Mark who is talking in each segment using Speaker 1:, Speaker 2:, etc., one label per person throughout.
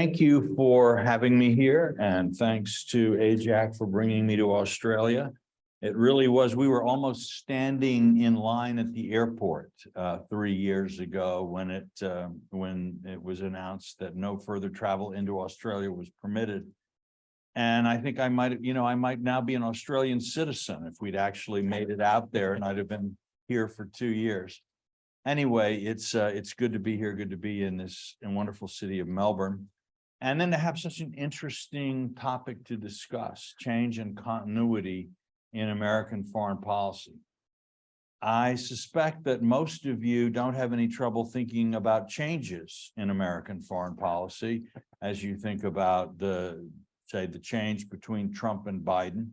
Speaker 1: Thank you for having me here, and thanks to AJAC for bringing me to Australia. It really was, we were almost standing in line at the airport 3 years ago when it was announced that no further travel into Australia was permitted. And I think I might now be an Australian citizen if we'd actually made it out there, and I'd have been here for 2 years. Anyway, it's good to be here, good to be in this wonderful city of Melbourne. And then to have such an interesting topic to discuss, change and continuity in American foreign policy. I suspect that most of you don't have any trouble thinking about changes in American foreign policy as you think about the change between Trump and Biden.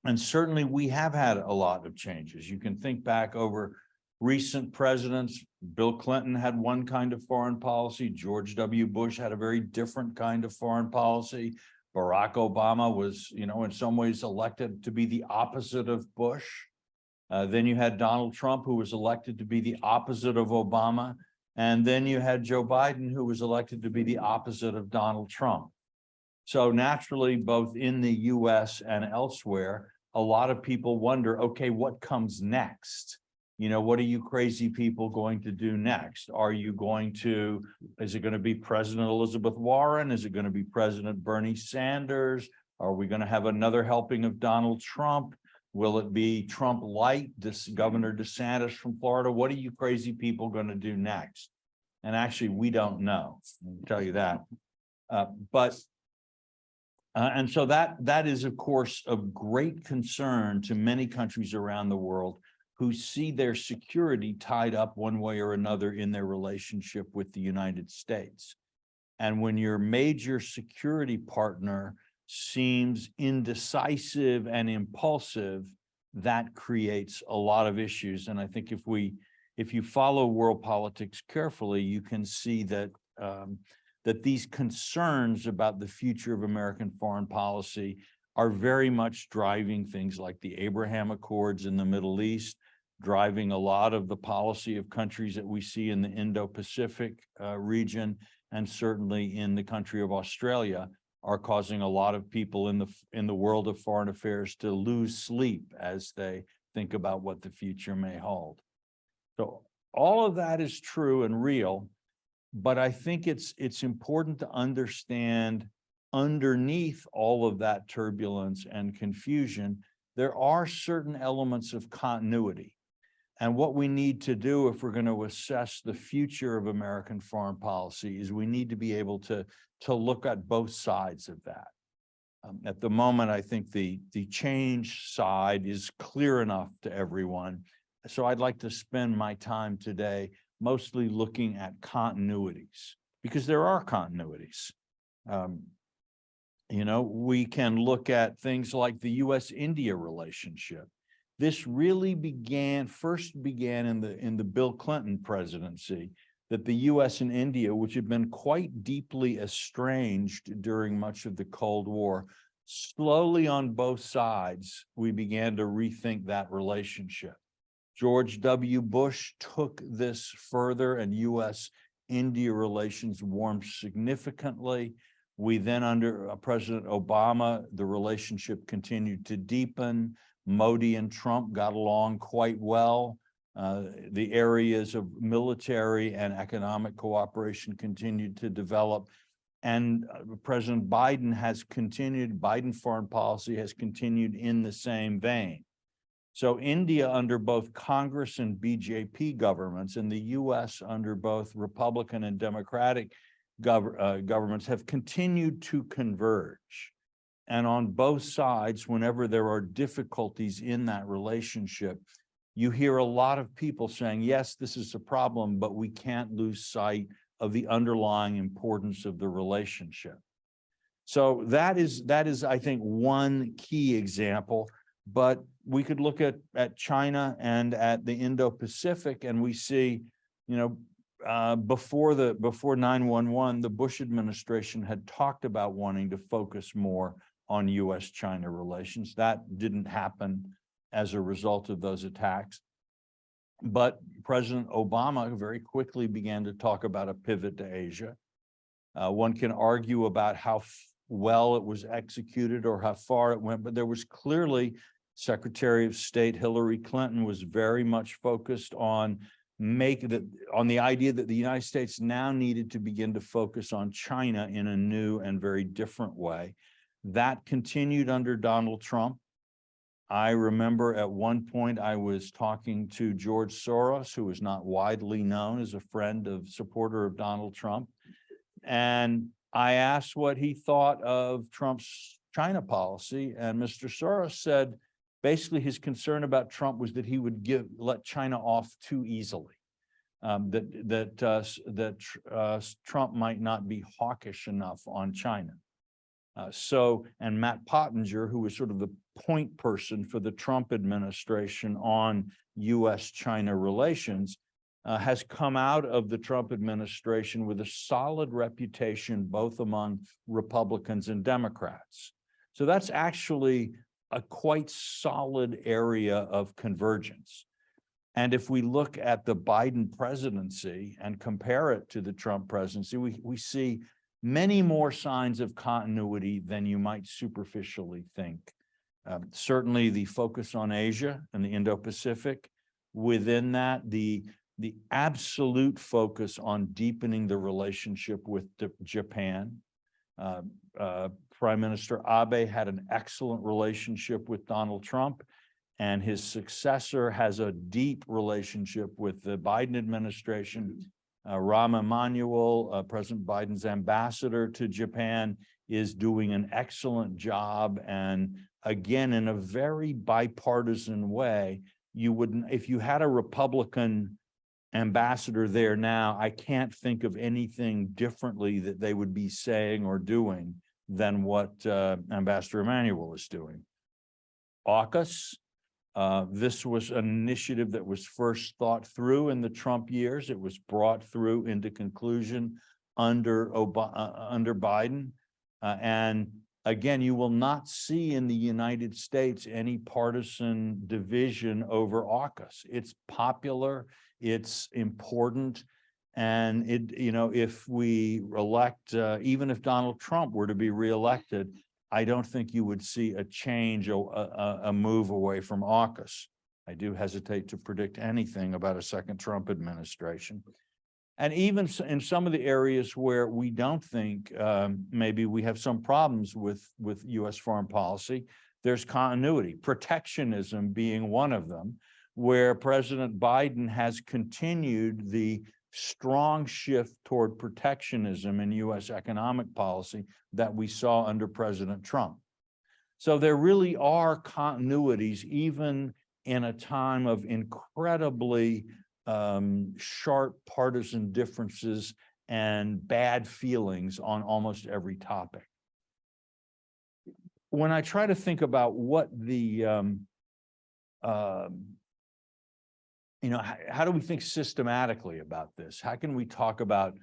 Speaker 1: And certainly we have had a lot of changes. You can think back over recent presidents. Bill Clinton had one kind of foreign policy. George W. Bush had a very different kind of foreign policy. Barack Obama was, in some ways elected to be the opposite of Bush. Then you had Donald Trump, who was elected to be the opposite of Obama. And then you had Joe Biden, who was elected to be the opposite of Donald Trump. So naturally, both in the US and elsewhere, a lot of people wonder, okay, what comes next? What are you crazy people going to do next? Is it going to be President Elizabeth Warren? Is it going to be President Bernie Sanders? Are we going to have another helping of Donald Trump? Will it be Trump light, Governor DeSantis from Florida? What are you crazy people going to do next? And actually, we don't know. I'll tell you that. And so that is, of course, of great concern to many countries around the world who see their security tied up one way or another in their relationship with the United States. And when your major security partner seems indecisive and impulsive, that creates a lot of issues. And I think if you follow world politics carefully, you can see that these concerns about the future of American foreign policy are very much driving things like the Abraham Accords in the Middle East, driving a lot of the policy of countries that we see in the Indo Pacific region, and certainly in the country of Australia, are causing a lot of people in the world of foreign affairs to lose sleep as they think about what the future may hold. So all of that is true and real, but I think it's important to understand underneath all of that turbulence and confusion, there are certain elements of continuity. And what we need to do if we're going to assess the future of American foreign policy is we need to be able to look at both sides of that. At the moment, I think the change side is clear enough to everyone. So I'd like to spend my time today mostly looking at continuities, because there are continuities. We can look at things like the US-India relationship. This really first began in the Bill Clinton presidency, that the US and India, which had been quite deeply estranged during much of the Cold War, slowly on both sides, we began to rethink that relationship. George W. Bush took this further, and US-India relations warmed significantly. We then, under President Obama, the relationship continued to deepen. Modi and Trump got along quite well. The areas of military and economic cooperation continued to develop. And President Biden Biden foreign policy has continued in the same vein. So India, under both Congress and BJP governments, and the US under both Republican and Democratic governments, have continued to converge. And on both sides, whenever there are difficulties in that relationship, you hear a lot of people saying, yes, this is a problem, but we can't lose sight of the underlying importance of the relationship. So that is, I think, one key example. But we could look at China and at the Indo Pacific, and we see, before 9/11, the Bush administration had talked about wanting to focus more on US-China relations. That didn't happen as a result of those attacks. But President Obama very quickly began to talk about a pivot to Asia. One can argue about how well it was executed or how far it went, but there was clearly Secretary of State Hillary Clinton was very much focused on the idea that the United States now needed to begin to focus on China in a new and very different way. That continued under Donald Trump. I remember at one point I was talking to George Soros, who is not widely known as a supporter of Donald Trump. And I asked what he thought of Trump's China policy. And Mr. Soros said, basically his concern about Trump was that he would let China off too easily. Trump might not be hawkish enough on China. And Matt Pottinger, who was sort of the point person for the Trump administration on U.S.-China relations, has come out of the Trump administration with a solid reputation, both among Republicans and Democrats. So that's actually a quite solid area of convergence. And if we look at the Biden presidency and compare it to the Trump presidency, we see many more signs of continuity than you might superficially think. Certainly the focus on Asia and the Indo Pacific. Within that, the absolute focus on deepening the relationship with Japan. Prime Minister Abe had an excellent relationship with Donald Trump, and his successor has a deep relationship with the Biden administration. Rahm Emanuel, President Biden's ambassador to Japan, is doing an excellent job. And again, in a very bipartisan way, if you had a Republican ambassador there now, I can't think of anything differently that they would be saying or doing than what Ambassador Emanuel is doing. AUKUS, this was an initiative that was first thought through in the Trump years. It was brought through into conclusion under Biden. And again, you will not see in the United States any partisan division over AUKUS. It's popular, it's important, and if we elect, even if Donald Trump were to be reelected, I don't think you would see a change, a move away from AUKUS. I do hesitate to predict anything about a second Trump administration. And even in some of the areas where we don't think maybe we have some problems with U.S. foreign policy, there's continuity, protectionism being one of them, where President Biden has continued the strong shift toward protectionism in U.S. economic policy that we saw under President Trump. So there really are continuities, even in a time of incredibly sharp partisan differences and bad feelings on almost every topic. When I try to think about what how do we think systematically about this? How can we talk about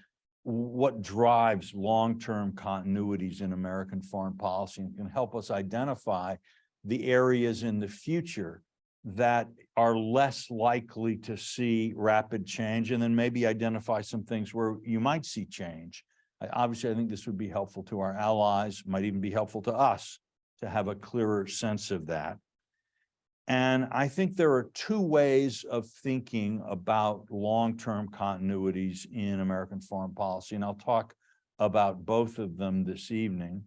Speaker 1: what drives long-term continuities in American foreign policy and can help us identify the areas in the future that are less likely to see rapid change, and then maybe identify some things where you might see change? Obviously, I think this would be helpful to our allies, might even be helpful to us to have a clearer sense of that. And I think there are two ways of thinking about long-term continuities in American foreign policy, and I'll talk about both of them this evening.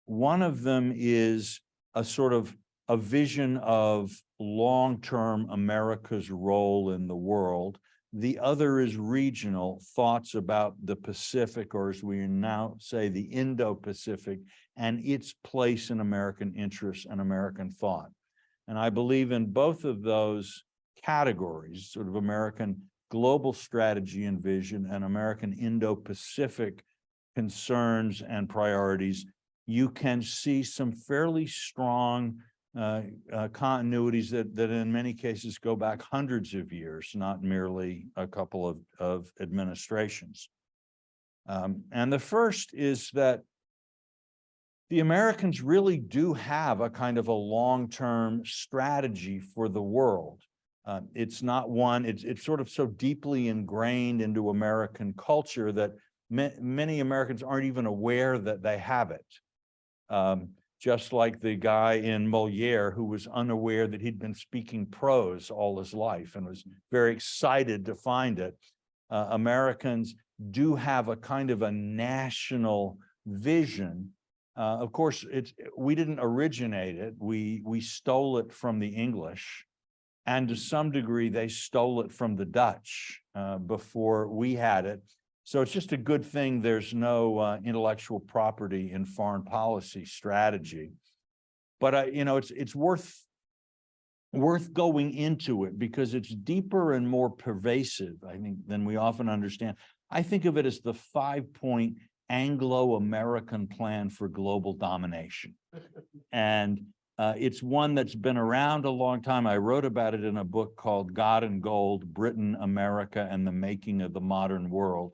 Speaker 1: One of them is a sort of a vision of long-term America's role in the world. The other is regional, thoughts about the Pacific, or as we now say, the Indo Pacific, and its place in American interests and American thought. And I believe in both of those categories, sort of American global strategy and vision and American Indo-Pacific concerns and priorities, you can see some fairly strong continuities that in many cases go back hundreds of years, not merely a couple of administrations. And the first is that the Americans really do have a kind of a long-term strategy for the world. It's not one, it's sort of so deeply ingrained into American culture that Many Americans aren't even aware that they have it. Just like the guy in Moliere who was unaware that he'd been speaking prose all his life and was very excited to find it. Americans do have a kind of a national vision. Of course, we didn't originate it. We stole it from the English, and to some degree, they stole it from the Dutch before we had it. So it's just a good thing there's no intellectual property in foreign policy strategy. But it's worth going into it because it's deeper and more pervasive, I think, than we often understand. I think of it as the 5-point Anglo-American plan for global domination. And it's one that's been around a long time. I wrote about it in a book called God and Gold, Britain, America, and the Making of the Modern World.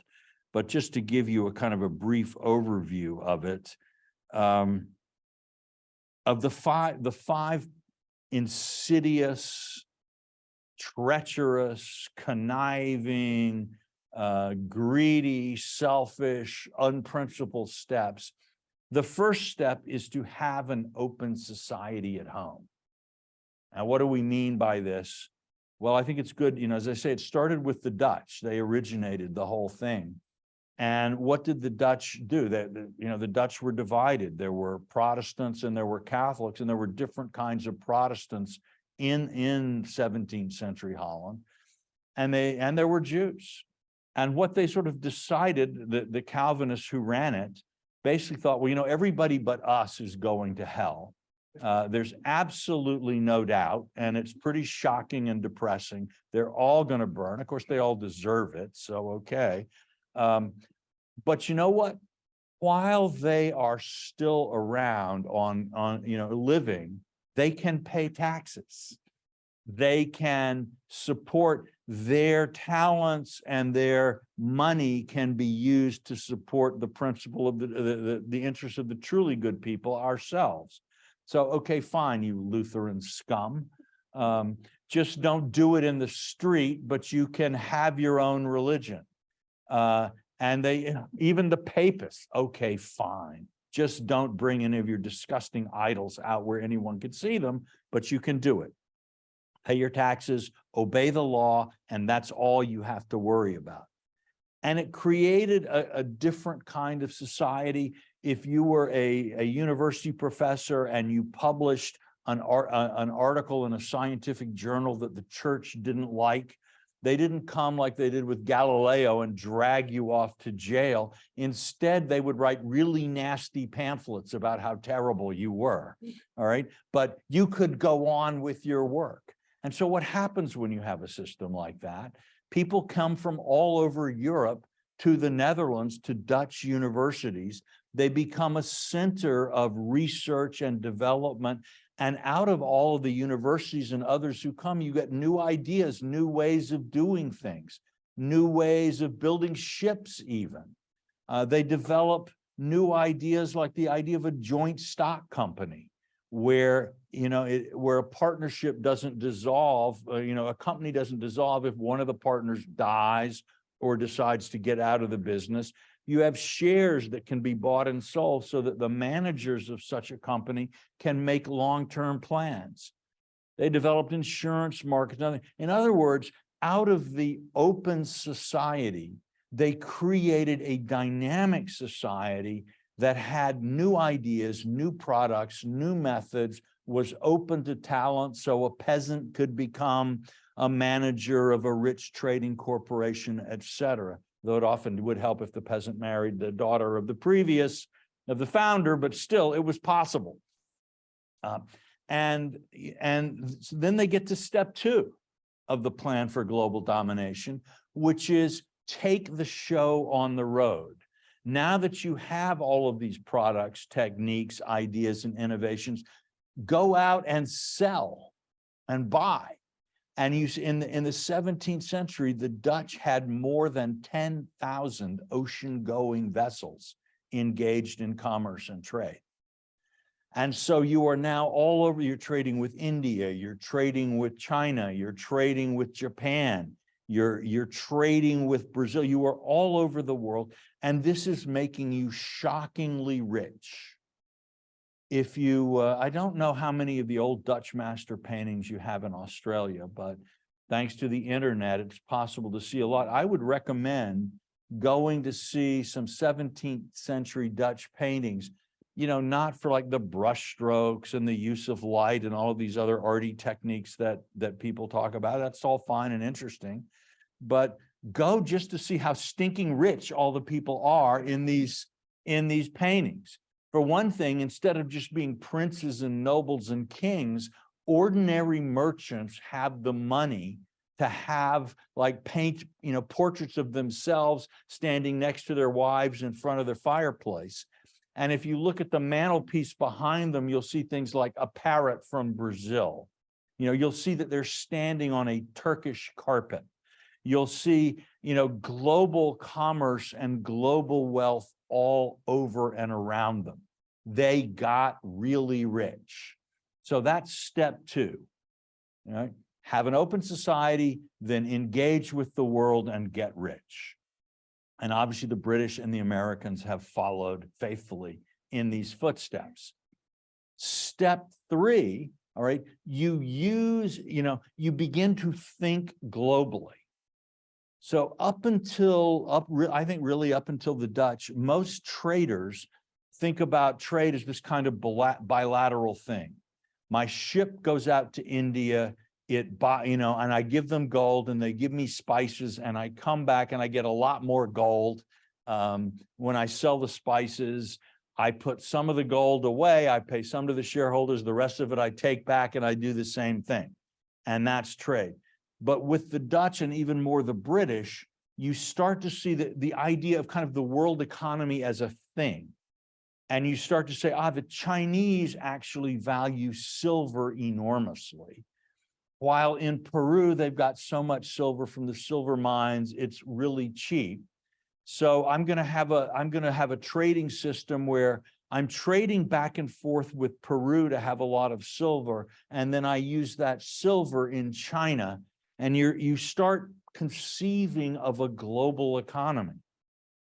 Speaker 1: But just to give you a kind of a brief overview of it, of the five insidious, treacherous, conniving, greedy, selfish, unprincipled steps, the first step is to have an open society at home. Now, what do we mean by this? Well, I think it's good, as I say, it started with the Dutch. They originated the whole thing. And what did the Dutch do? The Dutch were divided. There were Protestants and there were Catholics, and there were different kinds of Protestants in 17th century Holland. And there were Jews. And what they sort of decided, the Calvinists who ran it, basically thought, well, everybody but us is going to hell. There's absolutely no doubt, and it's pretty shocking and depressing. They're all going to burn. Of course, they all deserve it, so okay. But you know what? While they are still around on living, they can pay taxes. They can support their talents, and their money can be used to support the principle of the interests of the truly good people, ourselves. So, okay, fine, you Lutheran scum. Just don't do it in the street, but you can have your own religion. And even the papists, okay, fine. Just don't bring any of your disgusting idols out where anyone could see them, but you can do it. Pay your taxes, obey the law, and that's all you have to worry about. And it created a different kind of society. If you were a university professor and you published an article in a scientific journal that the church didn't like, they didn't come like they did with Galileo and drag you off to jail. Instead, they would write really nasty pamphlets about how terrible you were, all right? But you could go on with your work. And so what happens when you have a system like that? People come from all over Europe to the Netherlands, to Dutch universities. They become a center of research and development. And out of all of the universities and others who come, you get new ideas, new ways of doing things, new ways of building ships even. They develop new ideas like the idea of a joint stock company, where where a partnership doesn't dissolve, a company doesn't dissolve if one of the partners dies or decides to get out of the business. You have shares that can be bought and sold so that the managers of such a company can make long-term plans. They developed insurance markets. In other words, out of the open society, they created a dynamic society that had new ideas, new products, new methods, was open to talent, so a peasant could become a manager of a rich trading corporation, etc. Though it often would help if the peasant married the daughter of the founder, but still, it was possible. And then they get to step 2 of the plan for global domination, which is take the show on the road. Now that you have all of these products, techniques, ideas, and innovations, go out and sell and buy. And in the 17th century, the Dutch had more than 10,000 ocean-going vessels engaged in commerce and trade. And so you are now all over, you're trading with India, you're trading with China, you're trading with Japan, You're trading with Brazil. You are all over the world, and this is making you shockingly rich. If you, I don't know how many of the old Dutch master paintings you have in Australia, but thanks to the internet, it's possible to see a lot. I would recommend going to see some 17th century Dutch paintings, you know, not for like the brush strokes and the use of light and all of these other arty techniques that people talk about. That's all fine and interesting, but go just to see how stinking rich all the people are in these paintings. For one thing, instead of just being princes and nobles and kings, ordinary merchants have the money to have like paint, you know, portraits of themselves standing next to their wives in front of their fireplace. And if you look at the mantelpiece behind them, you'll see things like a parrot from Brazil. You know, you'll see that they're standing on a Turkish carpet. You'll see, you know, global commerce and global wealth all over and around them. They got really rich. So that's step two. You know, have an open society, then engage with the world and get rich. And obviously the British and the Americans have followed faithfully in these footsteps. Step three, all right, you begin to think globally. So I think really up until the Dutch, most traders think about trade as this kind of bilateral thing. My ship goes out to India, and I give them gold and they give me spices, and I come back and I get a lot more gold. When I sell the spices, I put some of the gold away, I pay some to the shareholders, the rest of it I take back, and I do the same thing. And that's trade. But with the Dutch and even more the British, you start to see the idea of kind of the world economy as a thing. And you start to say, the Chinese actually value silver enormously. While in Peru, they've got so much silver from the silver mines, it's really cheap. So I'm going to have a trading system where I'm trading back and forth with Peru to have a lot of silver, and then I use that silver in China, and you start conceiving of a global economy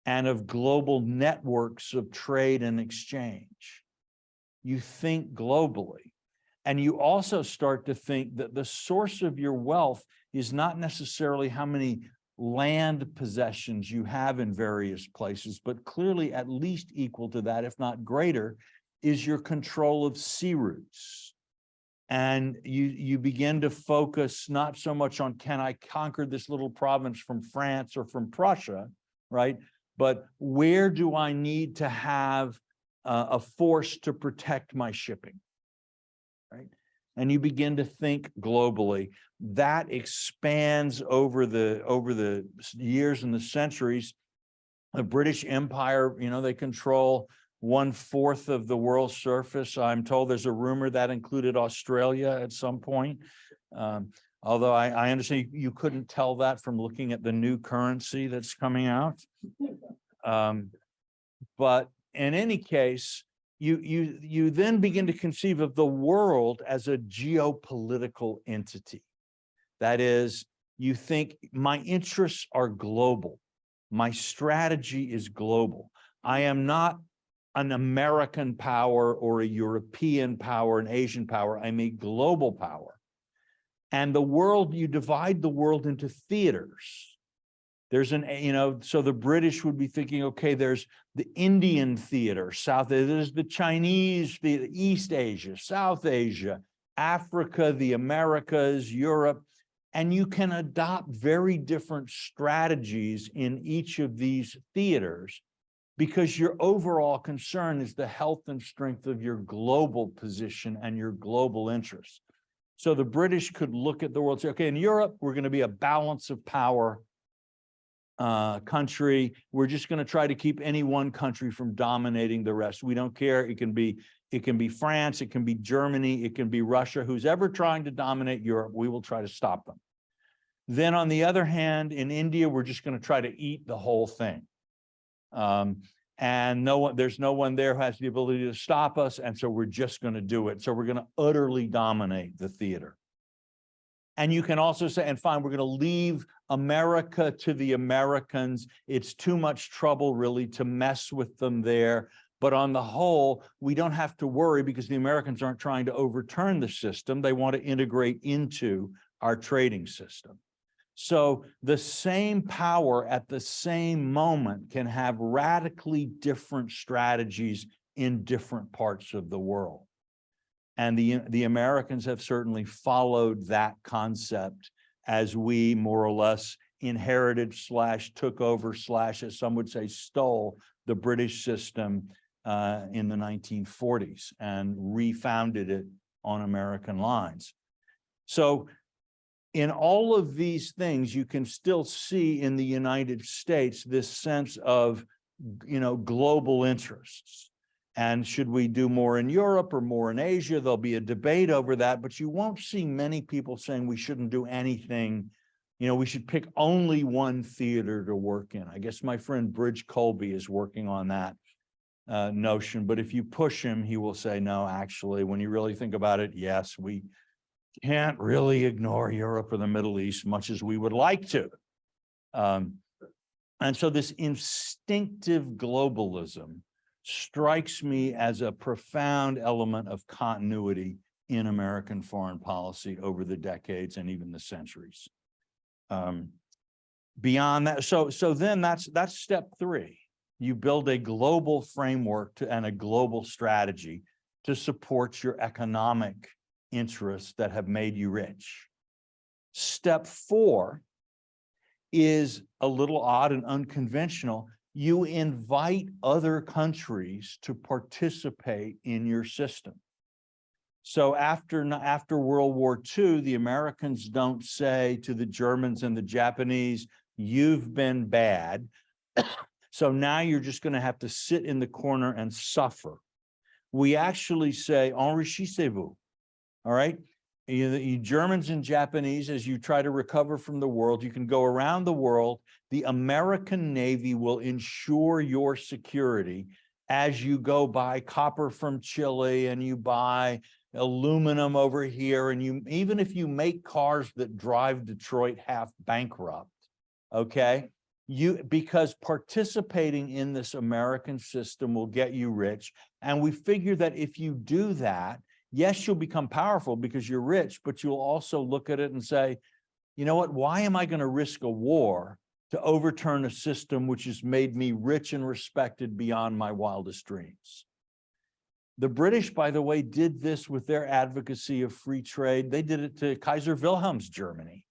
Speaker 1: and of global networks of trade and exchange. You think globally. And you also start to think that the source of your wealth is not necessarily how many land possessions you have in various places, but clearly at least equal to that, if not greater, is your control of sea routes. And you begin to focus not so much on, can I conquer this little province from France or from Prussia, right? But where do I need to have a force to protect my shipping? Right? And you begin to think globally. That expands over the years and the centuries. The British Empire, they control 1/4 of the world's surface. I'm told there's a rumor that included Australia at some point. Although I understand you couldn't tell that from looking at the new currency that's coming out. But in any case, you then begin to conceive of the world as a geopolitical entity. That is, you think my interests are global. My strategy is global. I am not an American power or a European power, an Asian power. I'm a global power. And the world, you divide the world into theaters. There's so the British would be thinking, okay, there's the Indian theater, there's the Chinese theater, East Asia, South Asia, Africa, the Americas, Europe, and you can adopt very different strategies in each of these theaters because your overall concern is the health and strength of your global position and your global interests. So the British could look at the world and say, okay, in Europe, we're going to be a balance of power country. We're just going to try to keep any one country from dominating the rest. We don't care. It can be France, it can be Germany, it can be Russia. Who's ever trying to dominate Europe, we will try to stop them. Then on the other hand, in India, we're just going to try to eat the whole thing. And there's no one there who has the ability to stop us, and so we're just going to do it. So we're going to utterly dominate the theater. And you can also say, and fine, we're going to leave America to the Americans. It's too much trouble really to mess with them there. But on the whole, we don't have to worry because the Americans aren't trying to overturn the system. They want to integrate into our trading system. So the same power at the same moment can have radically different strategies in different parts of the world. And the Americans have certainly followed that concept as we more or less inherited / took over / as some would say stole the British system in the 1940s and refounded it on American lines. So in all of these things, you can still see in the United States this sense of, global interests. And should we do more in Europe or more in Asia? There'll be a debate over that, but you won't see many people saying we shouldn't do anything. We should pick only one theater to work in. I guess my friend Bridge Colby is working on that notion, but if you push him, he will say, no, actually, when you really think about it, yes, we can't really ignore Europe or the Middle East much as we would like to. And so this instinctive globalism strikes me as a profound element of continuity in American foreign policy over the decades and even the centuries. Beyond that, so then that's step 3. You build a global framework and a global strategy to support your economic interests that have made you rich. Step 4 is a little odd and unconventional. You invite other countries to participate in your system. So after World War II, the Americans don't say to the Germans and the Japanese, you've been bad, so now you're just going to have to sit in the corner and suffer. We actually say, enrichissez-vous, all right? You Germans and Japanese, as you try to recover from the world, you can go around the world. The American Navy will ensure your security as you go buy copper from Chile and you buy aluminum over here. And even if you make cars that drive Detroit half bankrupt, okay? Because participating in this American system will get you rich. And we figure that if you do that, yes, you'll become powerful because you're rich, but you'll also look at it and say, you know what, why am I going to risk a war to overturn a system which has made me rich and respected beyond my wildest dreams? The British, by the way, did this with their advocacy of free trade. They did it to Kaiser Wilhelm's Germany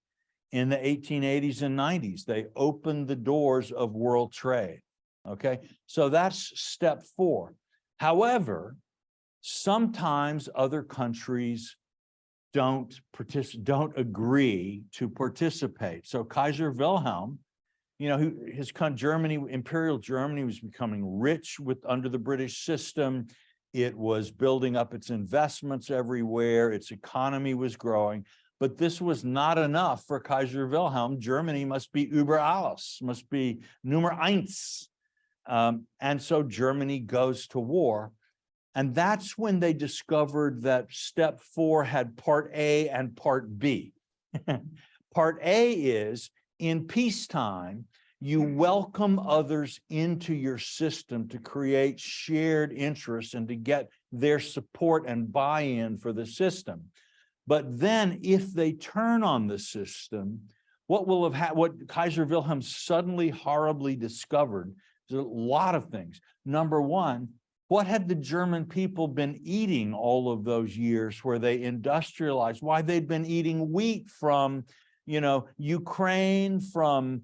Speaker 1: in the 1880s and 90s. They opened the doors of world trade, okay? So that's step 4. However, sometimes other countries don't agree to participate. So Kaiser Wilhelm, his Germany, Imperial Germany was becoming rich under the British system. It was building up its investments everywhere. Its economy was growing, but this was not enough for Kaiser Wilhelm. Germany must be über alles, must be Nummer eins. And so Germany goes to war. And that's when they discovered that step 4 had part A and part B. Part A is, in peacetime, you welcome others into your system to create shared interests and to get their support and buy-in for the system. But then if they turn on the system, what Kaiser Wilhelm suddenly horribly discovered is a lot of things. Number one, what had the German people been eating all of those years where they industrialized? Why they'd been eating wheat from, Ukraine, from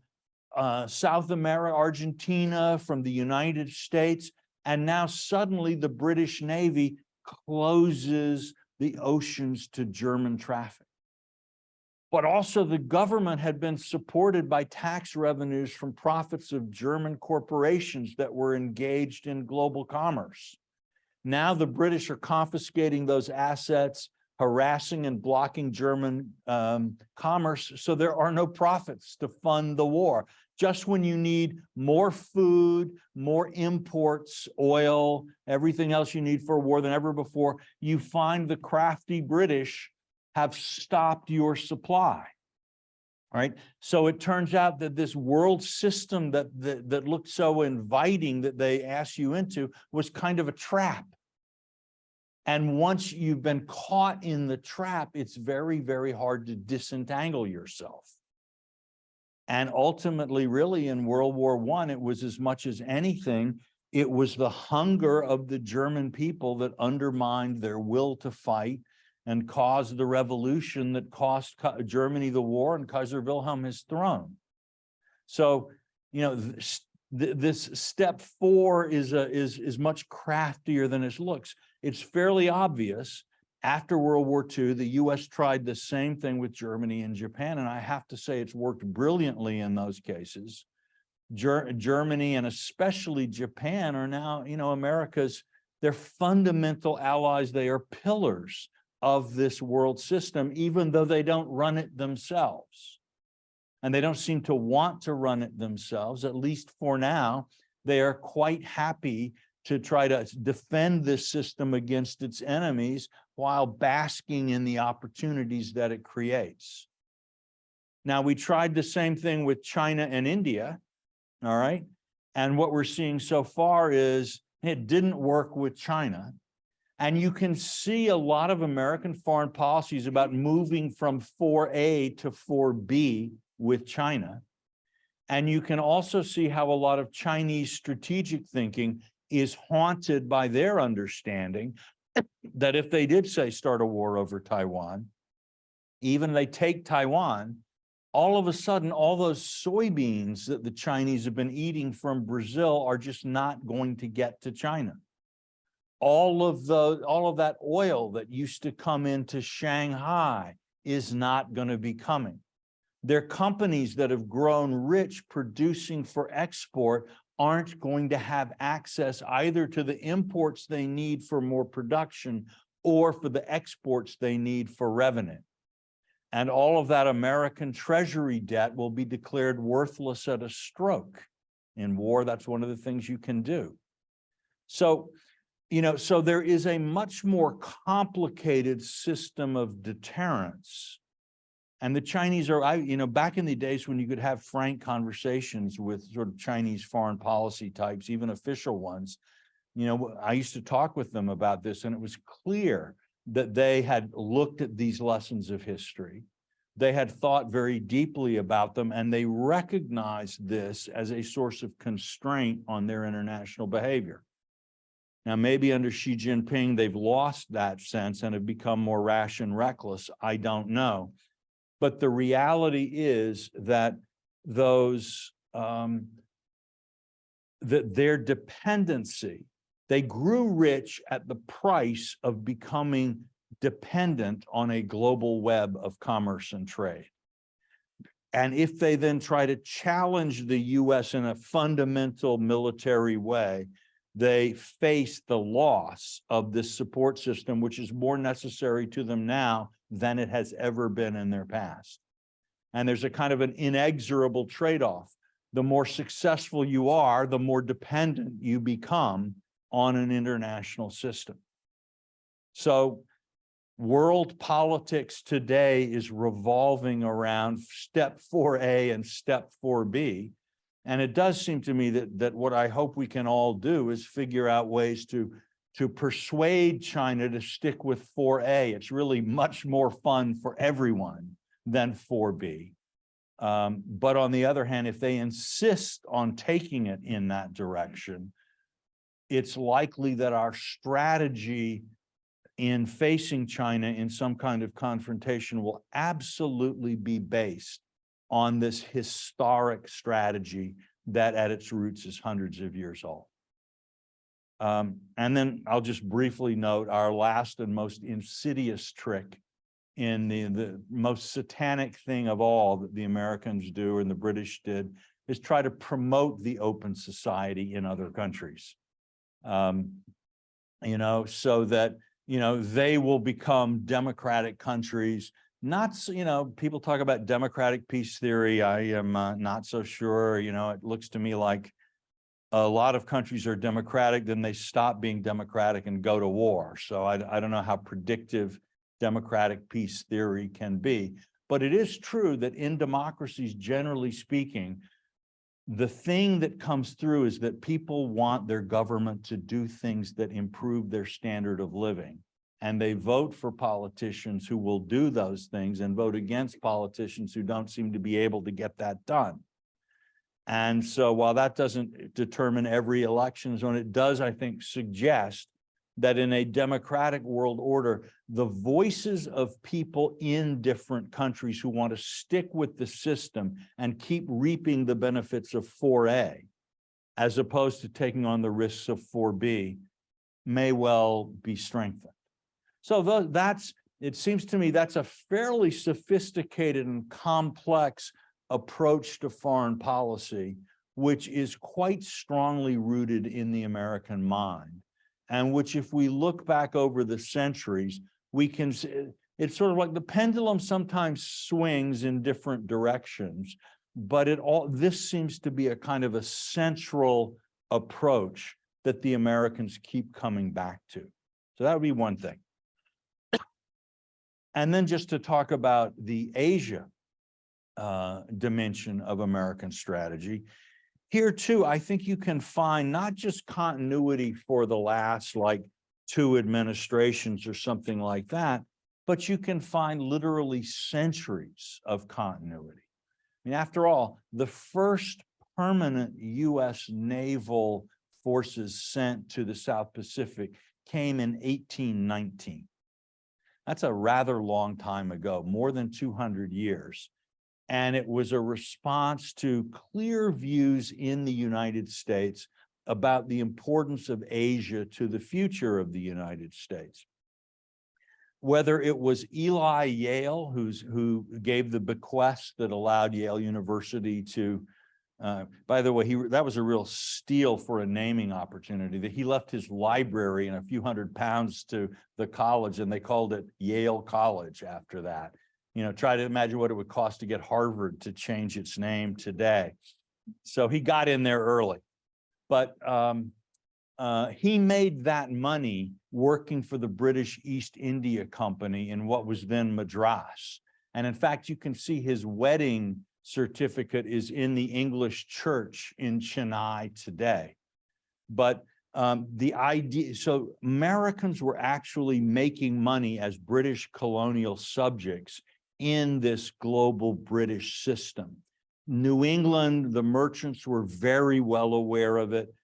Speaker 1: South America, Argentina, from the United States. And now suddenly the British Navy closes the oceans to German traffic. But also the government had been supported by tax revenues from profits of German corporations that were engaged in global commerce. Now the British are confiscating those assets, harassing and blocking German commerce, so there are no profits to fund the war. Just when you need more food, more imports, oil, everything else you need for a war than ever before, you find the crafty British have stopped your supply. Right? So it turns out that this world system that looked so inviting that they asked you into was kind of a trap. And once you've been caught in the trap, it's very, very hard to disentangle yourself. And ultimately, really, in World War I, it was as much as anything, it was the hunger of the German people that undermined their will to fight and caused the revolution that cost Germany the war and Kaiser Wilhelm his throne. So, you know, this step 4 is much craftier than it looks. It's fairly obvious. After World War II, the US tried the same thing with Germany and Japan, and I have to say it's worked brilliantly in those cases. Germany and especially Japan are now, you know, they're fundamental allies. They are pillars of this world system, even though they don't run it themselves. And they don't seem to want to run it themselves, at least for now. They are quite happy to try to defend this system against its enemies while basking in the opportunities that it creates. Now, we tried the same thing with China and India, all right? And what we're seeing so far is it didn't work with China. And you can see a lot of American foreign policies about moving from 4A to 4B with China. And you can also see how a lot of Chinese strategic thinking is haunted by their understanding that if they did, say, start a war over Taiwan, even they take Taiwan, all of a sudden, all those soybeans that the Chinese have been eating from Brazil are just not going to get to China. All of that oil that used to come into Shanghai is not going to be coming. Their companies that have grown rich producing for export aren't going to have access either to the imports they need for more production or for the exports they need for revenue. And all of that American Treasury debt will be declared worthless at a stroke. In war, that's one of the things you can do. So, you know, so there is a much more complicated system of deterrence. And the Chinese are, you know, back in the days when you could have frank conversations with sort of Chinese foreign policy types, even official ones, you know, I used to talk with them about this, and it was clear that they had looked at these lessons of history. They had thought very deeply about them, and they recognized this as a source of constraint on their international behavior. Now, maybe under Xi Jinping, they've lost that sense and have become more rash and reckless. I don't know. But the reality is that that their dependency, they grew rich at the price of becoming dependent on a global web of commerce and trade. And if they then try to challenge the US in a fundamental military way, they face the loss of this support system, which is more necessary to them now than it has ever been in their past. And there's a kind of an inexorable trade-off. The more successful you are, the more dependent you become on an international system. So world politics today is revolving around step 4A and step 4B. And it does seem to me that what I hope we can all do is figure out ways to persuade China to stick with 4A. It's really much more fun for everyone than 4B. But on the other hand, if they insist on taking it in that direction, it's likely that our strategy in facing China in some kind of confrontation will absolutely be based on this historic strategy that at its roots is hundreds of years old. And then I'll just briefly note our last and most insidious trick in the most satanic thing of all that the Americans do and the British did is try to promote the open society in other countries. You know, so that, you know, they will become democratic countries. Not, you know, people talk about democratic peace theory. I am not so sure. You know, it looks to me like a lot of countries are democratic, then they stop being democratic and go to war. So I don't know how predictive democratic peace theory can be. But it is true that in democracies, generally speaking, the thing that comes through is that people want their government to do things that improve their standard of living. And they vote for politicians who will do those things and vote against politicians who don't seem to be able to get that done. And so while that doesn't determine every election zone, it does, I think, suggest that in a democratic world order, the voices of people in different countries who want to stick with the system and keep reaping the benefits of 4A, as opposed to taking on the risks of 4B, may well be strengthened. So it seems to me that's a fairly sophisticated and complex approach to foreign policy, which is quite strongly rooted in the American mind. And which, if we look back over the centuries, we can see it's sort of like the pendulum sometimes swings in different directions, but this seems to be a kind of a central approach that the Americans keep coming back to. So that would be one thing. And then just to talk about the Asia dimension of American strategy. Here too, I think you can find not just continuity for the last like 2 administrations or something like that, but you can find literally centuries of continuity. I mean, after all, the first permanent U.S. naval forces sent to the South Pacific came in 1819. That's a rather long time ago, more than 200 years. And it was a response to clear views in the United States about the importance of Asia to the future of the United States. Whether it was Eli Yale, who gave the bequest that allowed Yale University to, by the way, that was a real steal for a naming opportunity, that he left his library and a few £100 to the college, and they called it Yale College after that. You know, try to imagine what it would cost to get Harvard to change its name today. So he got in there early, but he made that money working for the British East India Company in what was then Madras. And in fact, you can see his wedding certificate is in the English church in Chennai today. But the idea, so Americans were actually making money as British colonial subjects in this global British system. New England, the merchants were very well aware of it.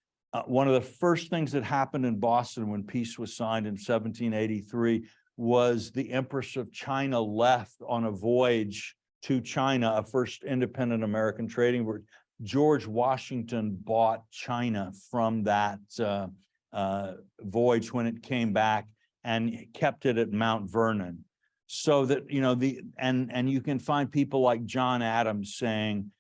Speaker 1: One of the first things that happened in Boston when peace was signed in 1783 was the Empress of China left on a voyage to China, a first independent American trading route. George Washington bought China from that voyage when it came back and kept it at Mount Vernon. So that, you know, and you can find people like John Adams saying,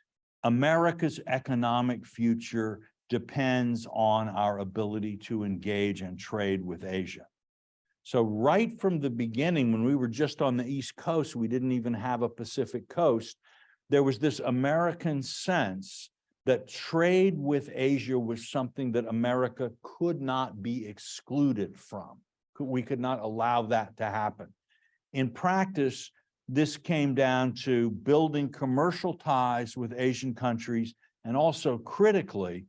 Speaker 1: America's economic future depends on our ability to engage and trade with Asia. So right from the beginning, when we were just on the East Coast, we didn't even have a Pacific coast, there was this American sense that trade with Asia was something that America could not be excluded from. We could not allow that to happen. In practice, this came down to building commercial ties with Asian countries and also critically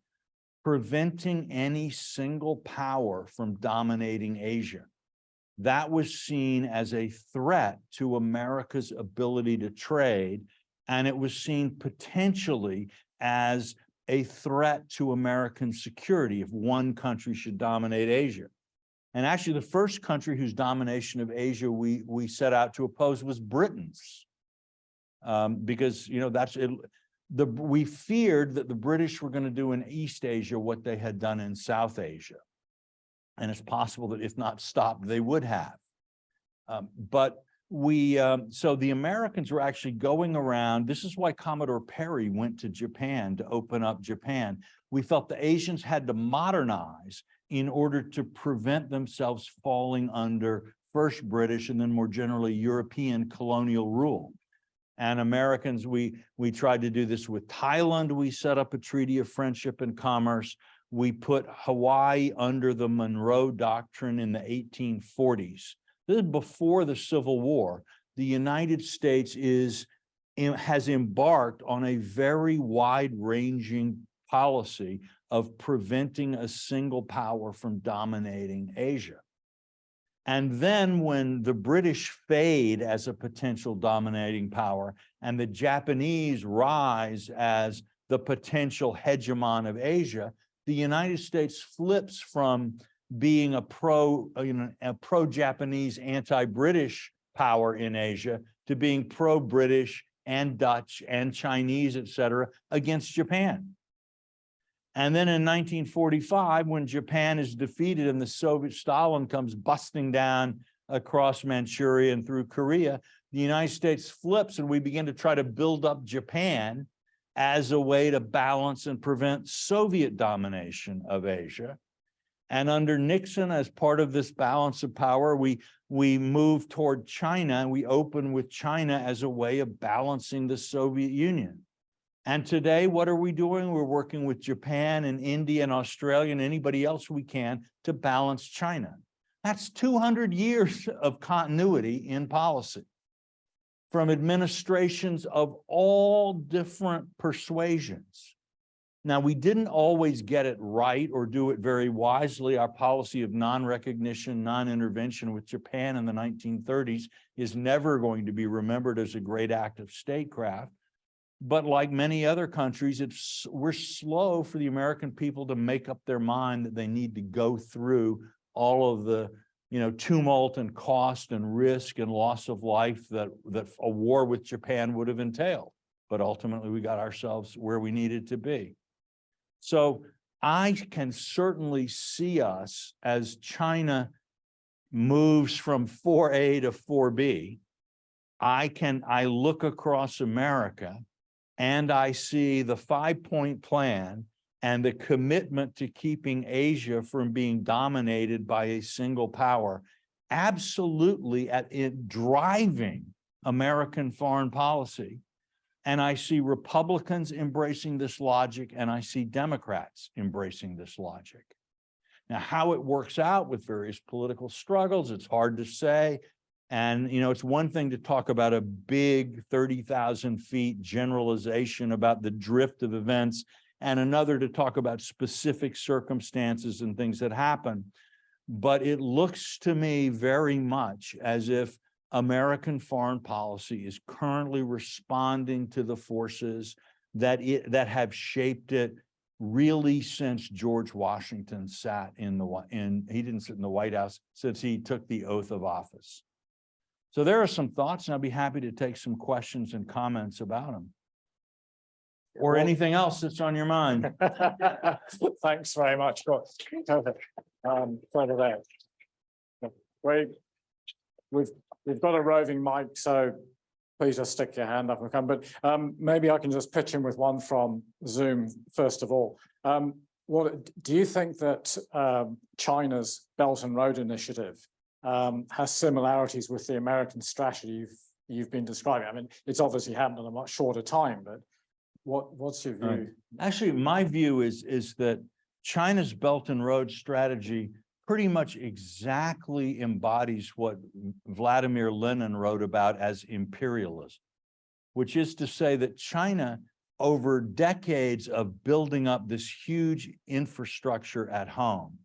Speaker 1: preventing any single power from dominating Asia. That was seen as a threat to America's ability to trade, and it was seen potentially as a threat to American security if one country should dominate Asia. And actually, the first country whose domination of Asia we set out to oppose was Britain's, because, you know, that's it. We feared that the British were going to do in East Asia what they had done in South Asia. And it's possible that if not stopped, they would have. So the Americans were actually going around. This is why Commodore Perry went to Japan to open up Japan. We felt the Asians had to modernize in order to prevent themselves falling under first British and then more generally European colonial rule. And Americans, we tried to do this with Thailand. We set up a treaty of friendship and commerce. We put Hawaii under the Monroe Doctrine in the 1840s. This is before the Civil War. The United States has embarked on a very wide-ranging policy of preventing a single power from dominating Asia. And then when the British fade as a potential dominating power and the Japanese rise as the potential hegemon of Asia, the United States flips from being a pro-Japanese, anti-British power in Asia to being pro-British and Dutch and Chinese, et cetera, against Japan. And then in 1945, when Japan is defeated and the Soviet Stalin comes busting down across Manchuria and through Korea, the United States flips and we begin to try to build up Japan as a way to balance and prevent Soviet domination of Asia. And under Nixon, as part of this balance of power, we move toward China, and we open with China as a way of balancing the Soviet Union. And today, what are we doing? We're working with Japan and India and Australia and anybody else we can to balance China. That's 200 years of continuity in policy from administrations of all different persuasions. Now, we didn't always get it right or do it very wisely. Our policy of non-recognition, non-intervention with Japan in the 1930s is never going to be remembered as a great act of statecraft. But like many other countries, we're slow for the American people to make up their mind that they need to go through all of the tumult and cost and risk and loss of life that a war with Japan would have entailed. But ultimately, we got ourselves where we needed to be. So I can certainly see us as China moves from 4A to 4B. I look across America and I see the 5-point plan and the commitment to keeping Asia from being dominated by a single power absolutely driving American foreign policy. And I see Republicans embracing this logic, and I see Democrats embracing this logic. Now, how it works out with various political struggles, it's hard to say. And, it's one thing to talk about a big 30,000 feet generalization about the drift of events, and another to talk about specific circumstances and things that happen. But it looks to me very much as if American foreign policy is currently responding to the forces that have shaped it really since George Washington sat he didn't sit in the White House since he took the oath of office. So there are some thoughts, and I'll be happy to take some questions and comments about them. Or anything else that's on your mind.
Speaker 2: Thanks very much. We've got a roving mic, so please just stick your hand up and come. But maybe I can just pitch in with one from Zoom, first of all. What do you think that China's Belt and Road Initiative has similarities with the American strategy you've been describing? I mean, it's obviously happened in a much shorter time, but what's your view?
Speaker 1: Actually, my view is that China's Belt and Road strategy pretty much exactly embodies what Vladimir Lenin wrote about as imperialism, which is to say that China, over decades of building up this huge infrastructure at home,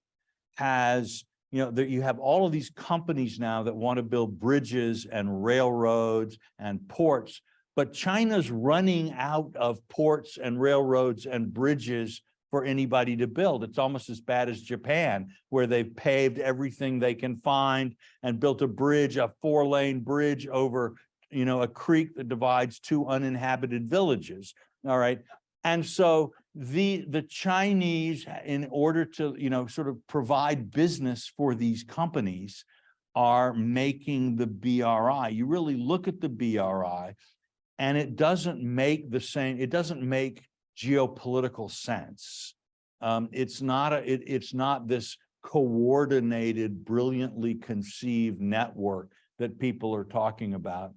Speaker 1: has, you have all of these companies now that want to build bridges and railroads and ports, but China's running out of ports and railroads and bridges for anybody to build. It's almost as bad as Japan, where they've paved everything they can find and built a bridge, a 4-lane bridge over, a creek that divides 2 uninhabited villages. All right. And so the Chinese, in order to, sort of provide business for these companies, are making the BRI. You really look at the BRI, and it doesn't make geopolitical sense. It's not this coordinated, brilliantly conceived network that people are talking about.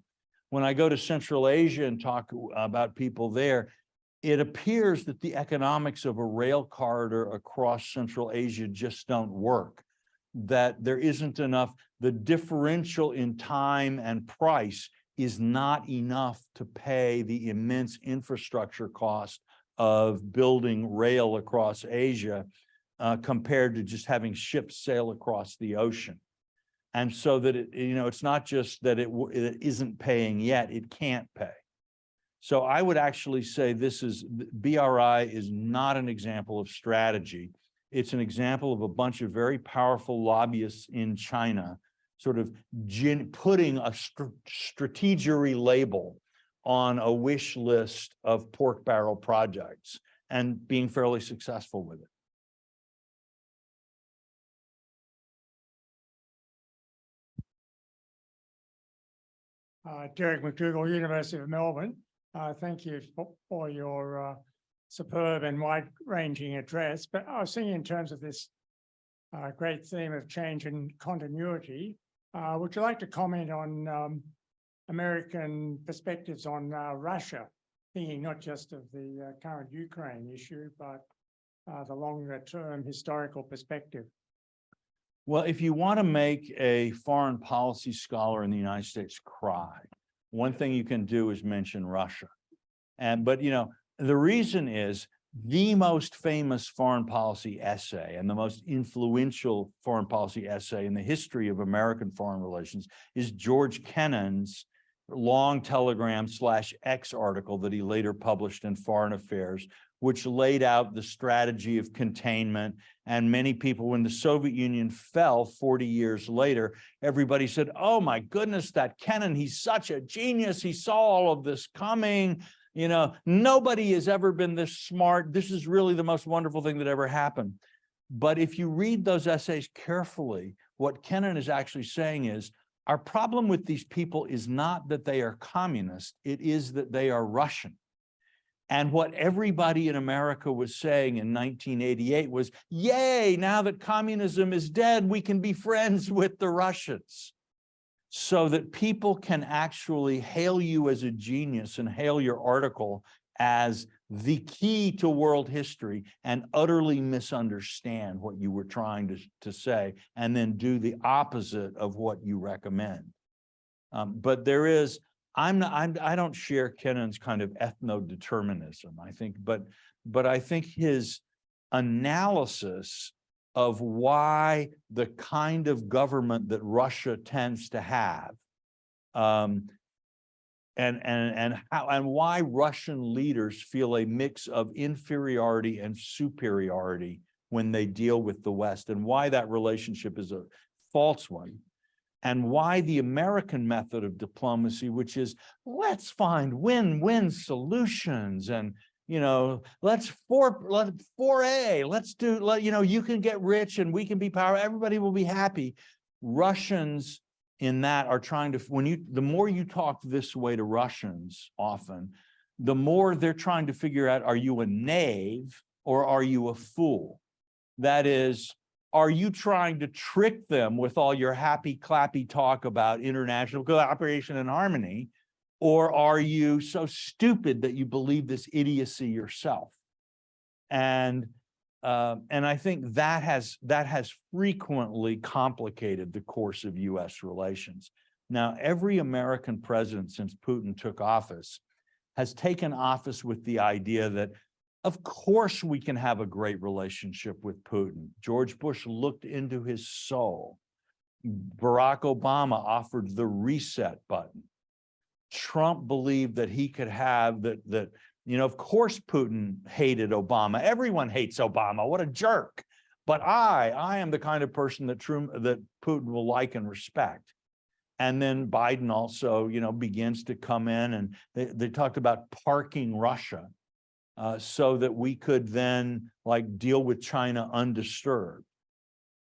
Speaker 1: When I go to Central Asia and talk about people there, it appears that the economics of a rail corridor across Central Asia just don't work. that there isn't enough, the differential in time and price is not enough to pay the immense infrastructure cost of building rail across Asia compared to just having ships sail across the ocean. And so that, it's not just that it isn't paying yet, it can't pay. So I would actually say BRI is not an example of strategy. It's an example of a bunch of very powerful lobbyists in China sort of putting a strategery label on a wish list of pork barrel projects and being fairly successful with it.
Speaker 3: Derek McDougall, University of Melbourne. Thank you for your superb and wide-ranging address. But I was thinking in terms of this great theme of change and continuity, would you like to comment on American perspectives on Russia, thinking not just of the current Ukraine issue, but the longer-term historical perspective?
Speaker 1: Well, if you want to make a foreign policy scholar in the United States cry, one thing you can do is mention Russia. But the reason is the most famous foreign policy essay and the most influential foreign policy essay in the history of American foreign relations is George Kennan's long telegram /X article that he later published in Foreign Affairs, which laid out the strategy of containment. And many people, when the Soviet Union fell 40 years later, everybody said, oh my goodness, that Kennan, he's such a genius. He saw all of this coming. Nobody has ever been this smart. This is really the most wonderful thing that ever happened. But if you read those essays carefully, what Kennan is actually saying is, our problem with these people is not that they are communist, it is that they are Russian. And what everybody in America was saying in 1988 was, yay, now that communism is dead, we can be friends with the Russians. So that people can actually hail you as a genius and hail your article as the key to world history and utterly misunderstand what you were trying to say and then do the opposite of what you recommend. But there is, I don't share Kennan's kind of ethno-determinism, I think, but I think his analysis of why the kind of government that Russia tends to have, and why Russian leaders feel a mix of inferiority and superiority when they deal with the West, and why that relationship is a false one, and why the American method of diplomacy, which is let's find win-win solutions and let's foray, let's do, you can get rich and we can be powerful, everybody will be happy. Russians in that are trying to, the more you talk this way to Russians often, the more they're trying to figure out, are you a knave or are you a fool? That is, are you trying to trick them with all your happy clappy talk about international cooperation and harmony? Or are you so stupid that you believe this idiocy yourself? And I think that has frequently complicated the course of U.S. relations. Now, every American president since Putin took office has taken office with the idea that, of course, we can have a great relationship with Putin. George Bush looked into his soul. Barack Obama offered the reset button. Trump believed that he could have that, of course, Putin hated Obama. Everyone hates Obama. What a jerk. But I am the kind of person that Putin will like and respect. And then Biden also, begins to come in, and they talked about parking Russia so that we could then deal with China undisturbed.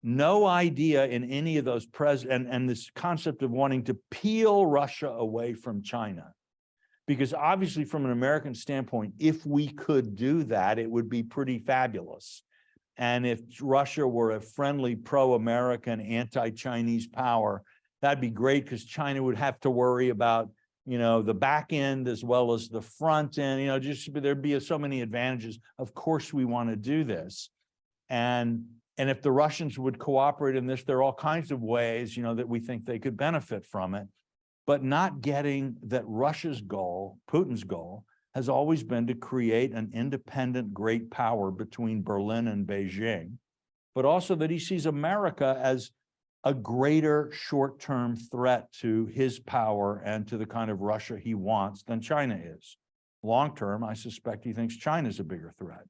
Speaker 1: No idea in any of those and this concept of wanting to peel Russia away from China. Because obviously from an American standpoint, if we could do that, it would be pretty fabulous. And if Russia were a friendly, pro-American, anti-Chinese power, that'd be great because China would have to worry about, the back end as well as the front end, there'd be so many advantages. Of course, we want to do this. And And if the Russians would cooperate in this, there are all kinds of ways, that we think they could benefit from it. But not getting that Russia's goal, Putin's goal, has always been to create an independent great power between Berlin and Beijing, but also that he sees America as a greater short-term threat to his power and to the kind of Russia he wants than China is. Long-term, I suspect he thinks China's a bigger threat.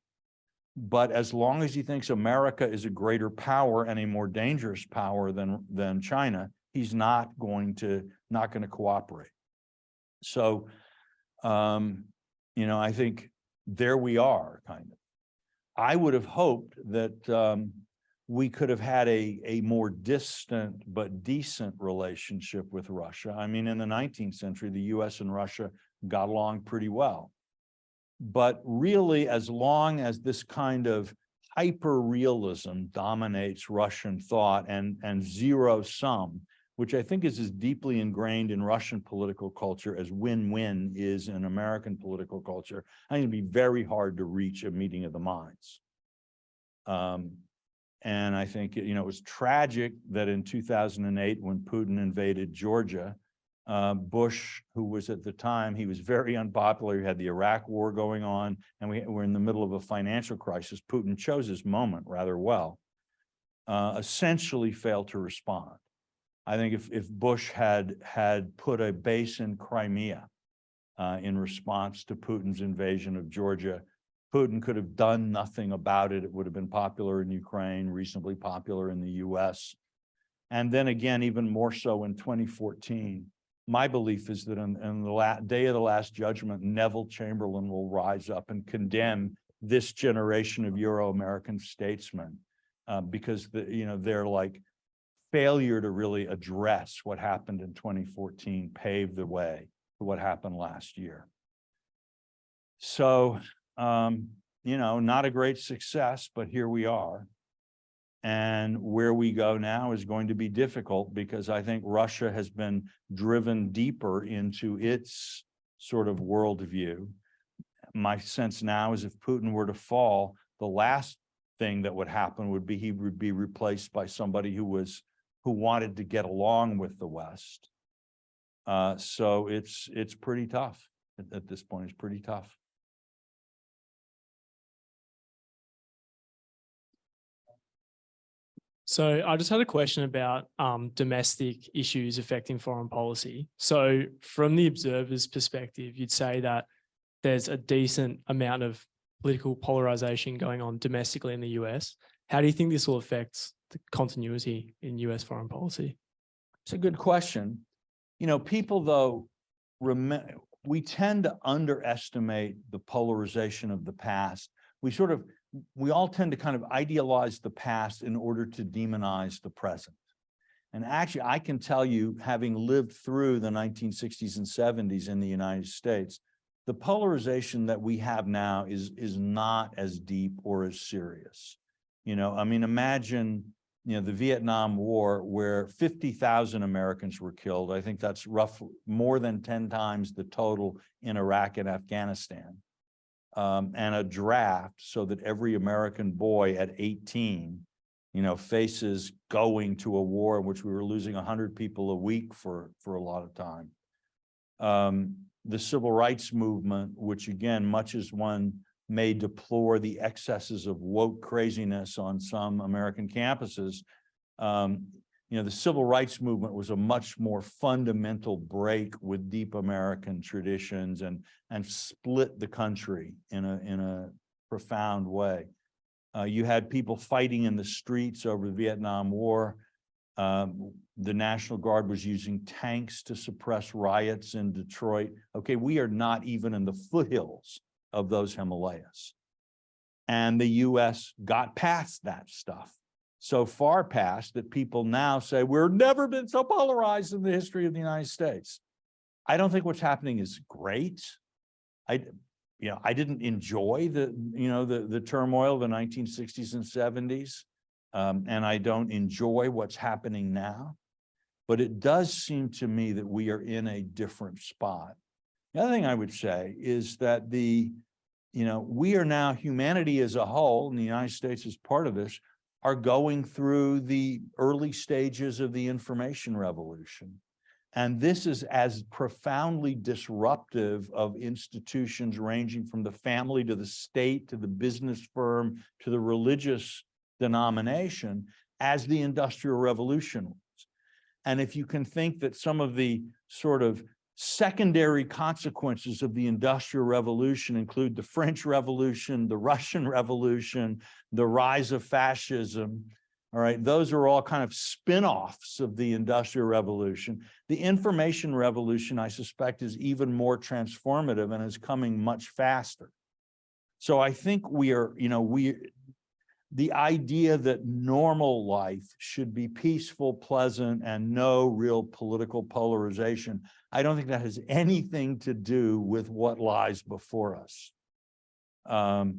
Speaker 1: But as long as he thinks America is a greater power and a more dangerous power than China, he's not going to cooperate. So, I think there we are, kind of. I would have hoped that we could have had a more distant but decent relationship with Russia. I mean, in the 19th century, the US and Russia got along pretty well. But really, as long as this kind of hyper-realism dominates Russian thought and zero-sum, which I think is as deeply ingrained in Russian political culture as win-win is in American political culture, I think it'd be very hard to reach a meeting of the minds. And I think, it was tragic that in 2008, when Putin invaded Georgia, Bush, who was at the time, he was very unpopular. He had the Iraq war going on, and we were in the middle of a financial crisis. Putin chose his moment rather well, essentially failed to respond. I think if Bush had put a base in Crimea in response to Putin's invasion of Georgia, Putin could have done nothing about it. It would have been popular in Ukraine, reasonably popular in the US. And then again, even more so in 2014. My belief is that in the day of the last judgment, Neville Chamberlain will rise up and condemn this generation of Euro-American statesmen because they're like failure to really address what happened in 2014 paved the way for what happened last year. So, not a great success, but here we are. And where we go now is going to be difficult because I think Russia has been driven deeper into its sort of worldview. My sense now is if Putin were to fall, the last thing that would happen would be he would be replaced by somebody who wanted to get along with the West. So it's pretty tough at this point. It's pretty tough.
Speaker 4: So I just had a question about domestic issues affecting foreign policy. So from the observer's perspective, you'd say that there's a decent amount of political polarization going on domestically in the US. How do you think this will affect the continuity in US foreign policy?
Speaker 1: It's a good question. People, though, we tend to underestimate the polarization of the past. We all tend to kind of idealize the past in order to demonize the present. And actually, I can tell you, having lived through the 1960s and 70s in the United States, the polarization that we have now is not as deep or as serious. Imagine, the Vietnam War where 50,000 Americans were killed. I think that's roughly more than 10 times the total in Iraq and Afghanistan. And a draft so that every American boy at 18, faces going to a war in which we were losing 100 people a week for a lot of time. The civil rights movement, which again, much as one may deplore the excesses of woke craziness on some American campuses, the civil rights movement was a much more fundamental break with deep American traditions and split the country in a profound way. You had people fighting in the streets over the Vietnam War. The National Guard was using tanks to suppress riots in Detroit. Okay, we are not even in the foothills of those Himalayas. And the US got past that stuff. So far past that people now say, we've never been so polarized in the history of the United States. I don't think what's happening is great. I didn't enjoy the turmoil of the 1960s and 70s. And I don't enjoy what's happening now. But it does seem to me that we are in a different spot. The other thing I would say is that we are now, humanity as a whole, and the United States is part of this, are going through the early stages of the information revolution. And this is as profoundly disruptive of institutions ranging from the family to the state, to the business firm, to the religious denomination as the Industrial Revolution was. And if you can think that some of the sort of secondary consequences of the Industrial Revolution include the French Revolution, the Russian Revolution, the rise of fascism, all right, those are all kind of spin-offs of the Industrial Revolution. The Information Revolution, I suspect, is even more transformative and is coming much faster. So I think the idea that normal life should be peaceful, pleasant, and no real political polarization, I don't think that has anything to do with what lies before us. I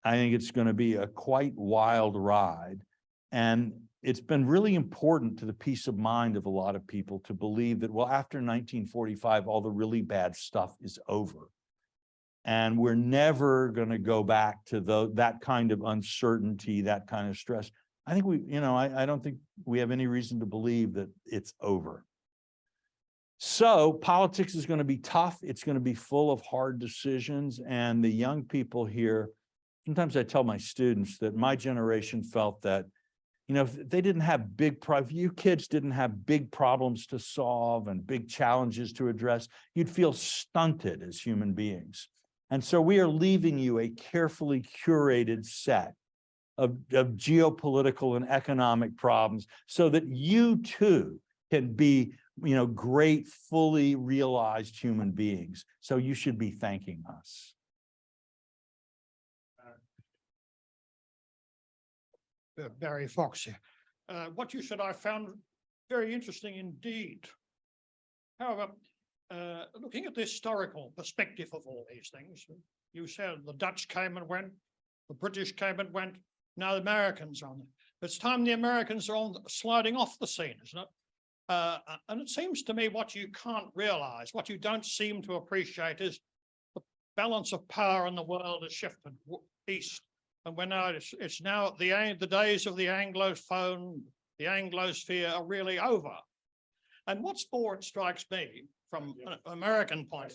Speaker 1: think it's going to be a quite wild ride. And it's been really important to the peace of mind of a lot of people to believe that, well, after 1945, all the really bad stuff is over. And we're never going to go back to that kind of uncertainty, that kind of stress. I think I don't think we have any reason to believe that it's over. So politics is going to be tough. It's going to be full of hard decisions. And the young people here, sometimes I tell my students that my generation felt that, if they didn't have if you kids didn't have big problems to solve and big challenges to address, you'd feel stunted as human beings. And so we are leaving you a carefully curated set of geopolitical and economic problems so that you too can be, great, fully realized human beings. So you should be thanking us.
Speaker 5: Barry Fox here. What you said I found very interesting indeed. However, looking at the historical perspective of all these things, you said the Dutch came and went, the British came and went, now the Americans are on it. It's time the Americans are sliding off the scene, isn't it? And it seems to me what you can't realize, what you don't seem to appreciate is the balance of power in the world has shifted east. And we're now, it's now the days of the Anglophone, the Anglosphere are really over. And what's more, it strikes me from an American point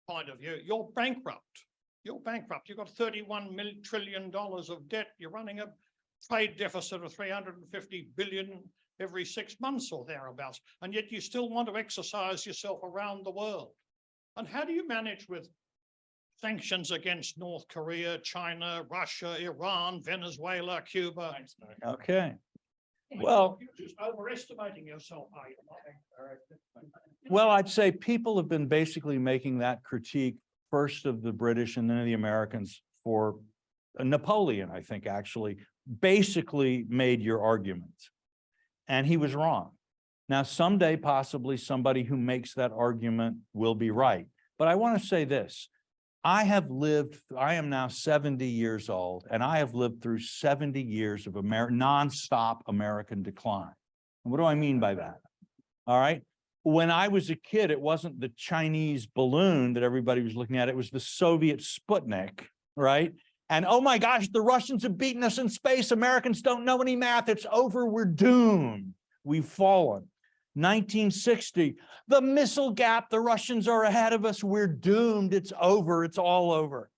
Speaker 5: of view, you're bankrupt. You're bankrupt. You've got $31 trillion of debt. You're running a trade deficit of 350 billion every 6 months or thereabouts. And yet you still want to exercise yourself around the world. And how do you manage with sanctions against North Korea, China, Russia, Iran, Venezuela, Cuba?
Speaker 1: Okay. Well,
Speaker 5: you're just overestimating yourself, are you?
Speaker 1: Well, I'd say people have been basically making that critique first of the British and then of the Americans for Napoleon, I think, actually basically made your argument. And he was wrong. Now, someday, possibly somebody who makes that argument will be right. But I want to say this. I am now 70 years old, and I have lived through 70 years of nonstop American decline. And what do I mean by that? All right. When I was a kid, it wasn't the Chinese balloon that everybody was looking at. It was the Soviet Sputnik, right? And oh my gosh, the Russians have beaten us in space. Americans don't know any math. It's over. We're doomed. We've fallen. 1960, the missile gap, the Russians are ahead of us. We're doomed. It's over. It's all over.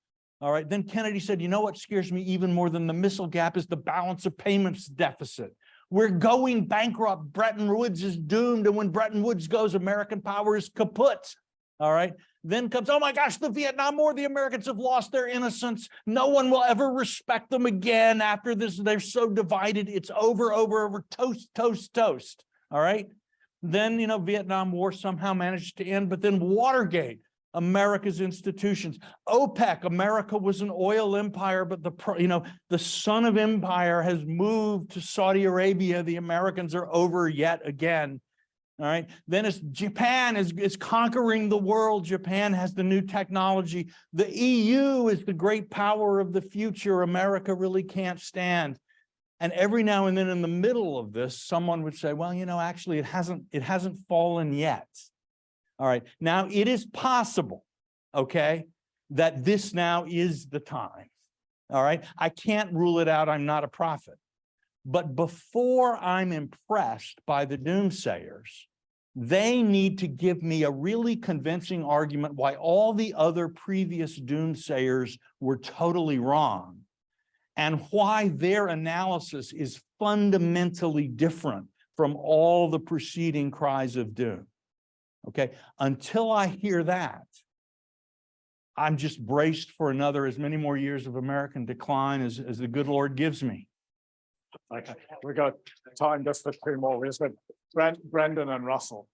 Speaker 1: All right. Then Kennedy said, you know what scares me even more than the missile gap is the balance of payments deficit. We're going bankrupt. Bretton Woods is doomed. And when Bretton Woods goes, American power is kaput. All right. Then comes, oh my gosh, the Vietnam War. The Americans have lost their innocence. No one will ever respect them again after this. They're so divided. It's over, over. Toast, toast, toast. All right. Then, Vietnam War somehow managed to end, but then Watergate, America's institutions, OPEC, America was an oil empire, but the son of empire has moved to Saudi Arabia. The Americans are over yet again. All right. Then as Japan is conquering the world. Japan has the new technology. The EU is the great power of the future. America really can't stand. And every now and then in the middle of this, someone would say, well, actually it hasn't fallen yet. All right. Now it is possible, okay, that this now is the time. All right. I can't rule it out. I'm not a prophet. But before I'm impressed by the doomsayers, they need to give me a really convincing argument why all the other previous doomsayers were totally wrong, and why their analysis is fundamentally different from all the preceding cries of doom. Okay, until I hear that, I'm just braced for another as many more years of American decline as the good Lord gives me.
Speaker 2: Okay, we got time just for two more. We just got Brendan and Russell.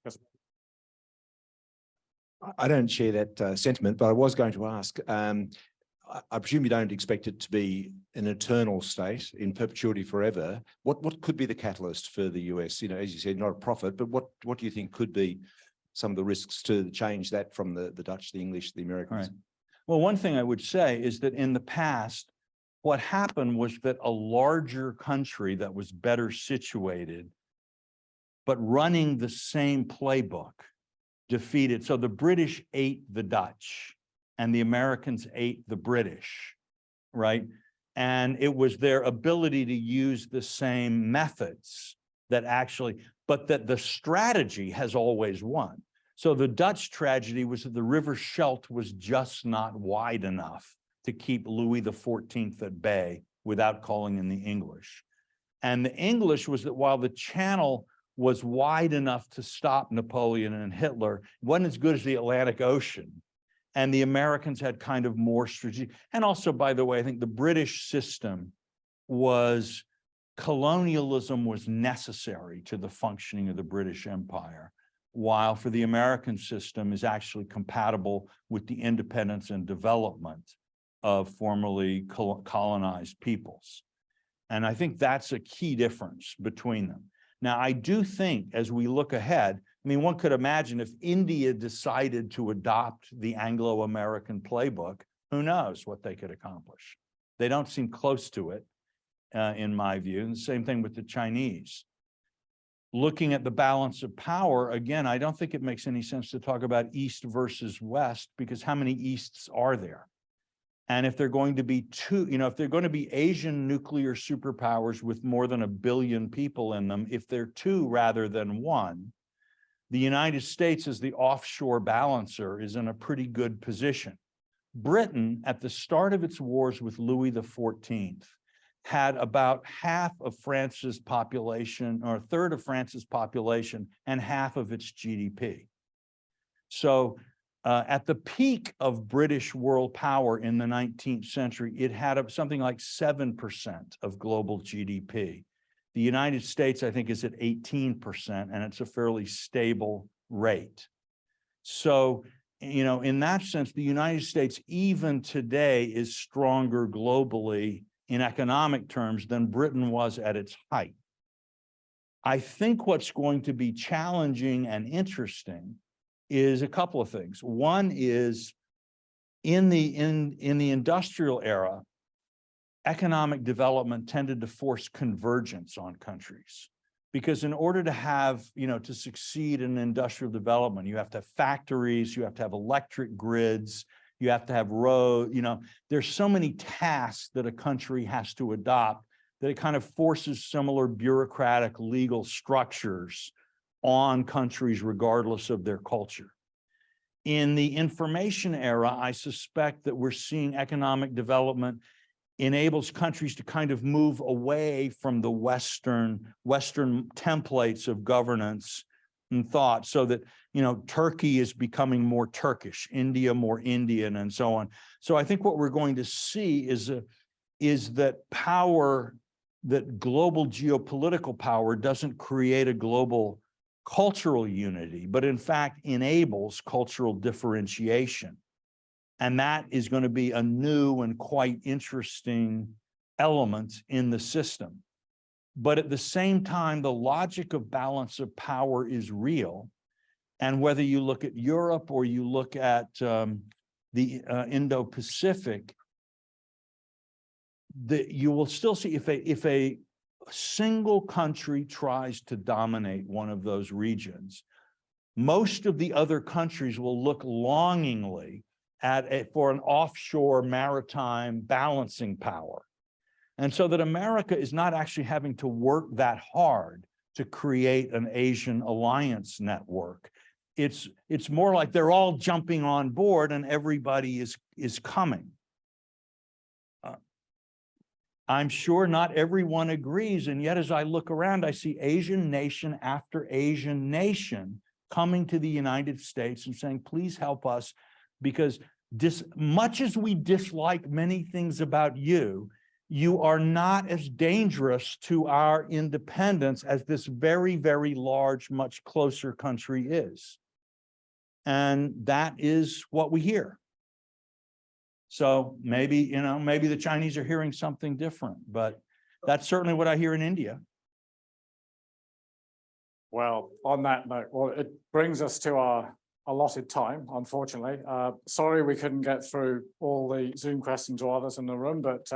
Speaker 6: I don't share that sentiment, but I was going to ask, I presume you don't expect it to be an eternal state in perpetuity forever. What could be the catalyst for the US? You know, as you said, not a profit, but what do you think could be some of the risks to change that from the Dutch, the English, the Americans?
Speaker 1: Right. Well, one thing I would say is that in the past, what happened was that a larger country that was better situated, but running the same playbook, defeated. So the British ate the Dutch and the Americans ate the British, right? And it was their ability to use the same methods that actually, but that the strategy has always won. So the Dutch tragedy was that the River Scheldt was just not wide enough to keep Louis XIV at bay without calling in the English. And the English was that while the Channel was wide enough to stop Napoleon and Hitler, it wasn't as good as the Atlantic Ocean. And the Americans had kind of more strategic. And also, by the way, I think the British system was, colonialism was necessary to the functioning of the British Empire, while for the American system is actually compatible with the independence and development of formerly colonized peoples. And I think that's a key difference between them. Now, I do think as we look ahead, I mean, one could imagine if India decided to adopt the Anglo-American playbook, who knows what they could accomplish. They don't seem close to it, in my view. And the same thing with the Chinese. Looking at the balance of power, again, I don't think it makes any sense to talk about East versus West, because how many Easts are there? And if they're going to be two, you know, if they're going to be Asian nuclear superpowers with more than 1 billion people in them, if they're two rather than one, the United States as the offshore balancer is in a pretty good position. Britain, at the start of its wars with Louis XIV, had about half of France's population, or a third of France's population, and half of its GDP. So at the peak of British world power in the 19th century, it had something like 7% of global GDP. The United States, I think, is at 18%, and it's a fairly stable rate. So, you know, in that sense, the United States, even today, is stronger globally in economic terms than Britain was at its height. I think what's going to be challenging and interesting is a couple of things. One is in the industrial era, economic development tended to force convergence on countries, because in order to have, you know, to succeed in industrial development, you have to have factories, you have to have electric grids, you have to have roads, you know, there's so many tasks that a country has to adopt that it kind of forces similar bureaucratic legal structures on countries regardless of their culture. In the information era, I suspect that we're seeing economic development enables countries to kind of move away from the Western templates of governance and thought, so that, you know, Turkey is becoming more Turkish, India more Indian, and so on. So I think what we're going to see is that power, that global geopolitical power doesn't create a global cultural unity, but in fact enables cultural differentiation. And that is going to be a new and quite interesting element in the system. But at the same time, the logic of balance of power is real. And whether you look at Europe or you look at the Indo Pacific, you will still see if a single country tries to dominate one of those regions, most of the other countries will look longingly for an offshore maritime balancing power. And so that America is not actually having to work that hard to create an Asian alliance network. It's more like they're all jumping on board and everybody is coming. I'm sure not everyone agrees, and yet as I look around, I see Asian nation after Asian nation coming to the United States and saying, please help us, because much as we dislike many things about you, you are not as dangerous to our independence as this very, very large, much closer country is. And that is what we hear. So maybe, maybe the Chinese are hearing something different, but that's certainly what I hear in India.
Speaker 2: Well, on that note, well, it brings us to our allotted time, unfortunately. Sorry we couldn't get through all the Zoom questions to others in the room, but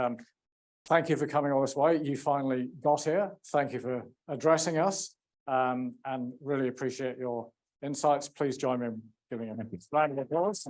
Speaker 2: thank you for coming all this way. You finally got here. Thank you for addressing us, and really appreciate your insights. Please join me in giving a round of applause.